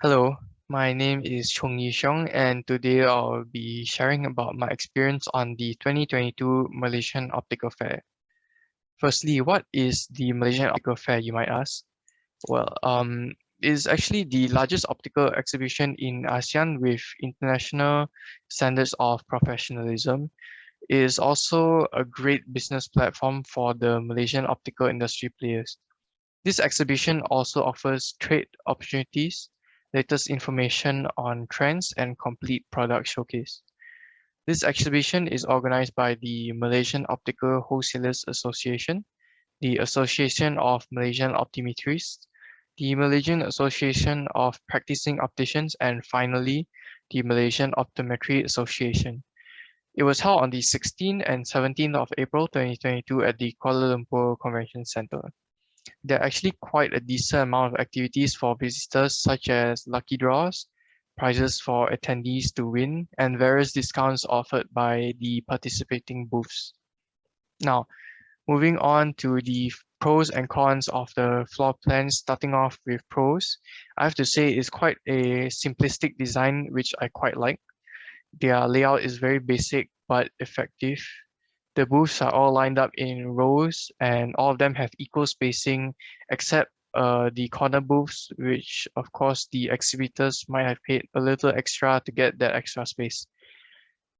Hello, my name is Chung Yi Xiong, and today I'll be sharing about my experience on the 2022 Malaysian Optical Fair. Firstly, what is the Malaysian Optical Fair, you might ask? Well, it is actually the largest optical exhibition in ASEAN with international standards of professionalism. It is also a great business platform for the Malaysian optical industry players. This exhibition also offers trade opportunities, latest information on trends, and complete product showcase. This exhibition is organized by the Malaysian Optical Wholesalers Association, the Association of Malaysian Optometrists, the Malaysian Association of Practicing Opticians, and finally, the Malaysian Optometry Association. It was held on the 16th and 17th of April 2022 at the Kuala Lumpur Convention Centre. There are actually quite a decent amount of activities for visitors, such as lucky draws, prizes for attendees to win, and various discounts offered by the participating booths. Now, moving on to the pros and cons of the floor plan, starting off with pros, I have to say it's quite a simplistic design, which I quite like. Their layout is very basic but effective. The booths are all lined up in rows and all of them have equal spacing except the corner booths, which of course the exhibitors might have paid a little extra to get that extra space.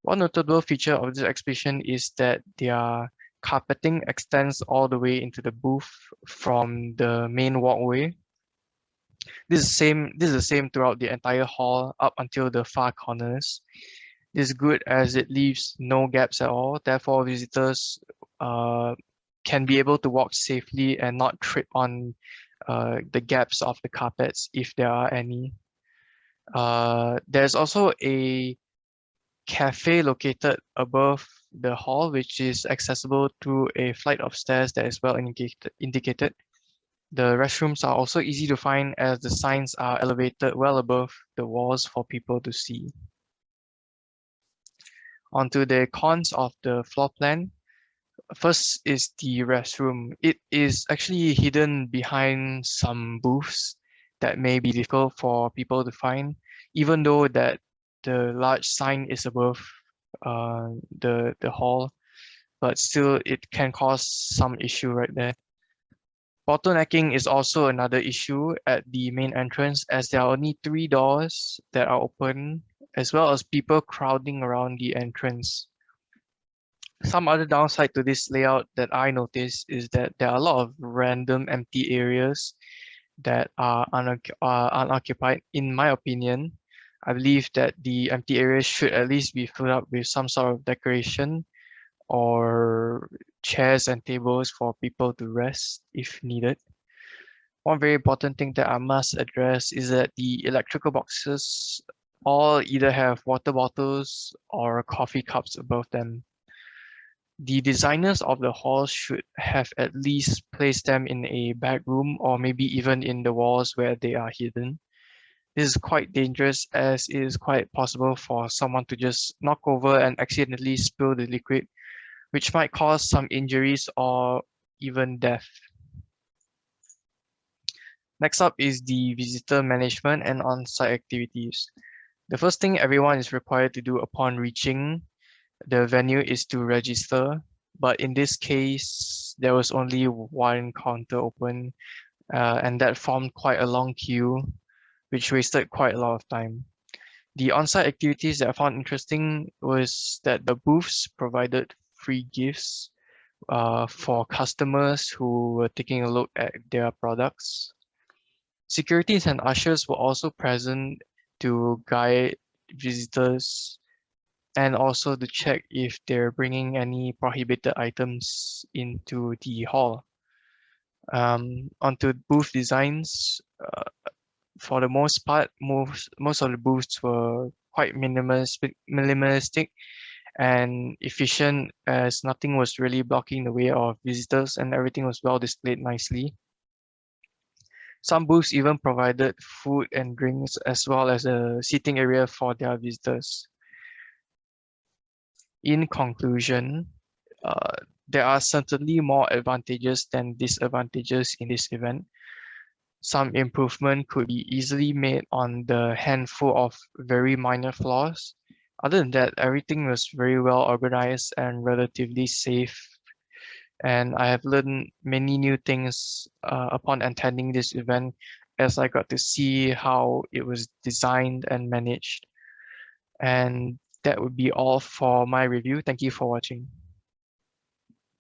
One notable feature of this exhibition is that their carpeting extends all the way into the booth from the main walkway. This is the same throughout the entire hall up until the far corners. This is good as it leaves no gaps at all. Therefore, visitors uh, can be able to walk safely and not trip on the gaps of the carpets if there are any. There's also a cafe located above the hall, which is accessible through a flight of stairs that is well indicated. The restrooms are also easy to find as the signs are elevated well above the walls for people to see. Onto the cons of the floor plan. First is the restroom. It is actually hidden behind some booths that may be difficult for people to find, even though that the large sign is above the hall, but still it can cause some issue right there. Bottlenecking is also another issue at the main entrance as there are only 3 doors that are open, as well as people crowding around the entrance. Some other downside to this layout that I noticed is that there are a lot of random empty areas that are unoccupied. In my opinion, I believe that the empty areas should at least be filled up with some sort of decoration or chairs and tables for people to rest if needed. One very important thing that I must address is that the electrical boxes all either have water bottles or coffee cups above them. The designers of the hall should have at least placed them in a back room or maybe even in the walls where they are hidden. This is quite dangerous as it is quite possible for someone to just knock over and accidentally spill the liquid, which might cause some injuries or even death. Next up is the visitor management and on-site activities. The first thing everyone is required to do upon reaching the venue is to register, but in this case, there was only one counter open, and that formed quite a long queue, which wasted quite a lot of time. The on-site activities that I found interesting was that the booths provided free gifts for customers who were taking a look at their products. Securities and ushers were also present to guide visitors and also to check if they're bringing any prohibited items into the hall. Onto booth designs, for the most part, most of the booths were quite minimalistic and efficient as nothing was really blocking the way of visitors and everything was well displayed nicely. Some booths even provided food and drinks as well as a seating area for their visitors. In conclusion, there are certainly more advantages than disadvantages in this event. Some improvement could be easily made on the handful of very minor flaws. Other than that, everything was very well organized and relatively safe. And I have learned many new things upon attending this event as I got to see how it was designed and managed. And that would be all for my review. Thank you for watching.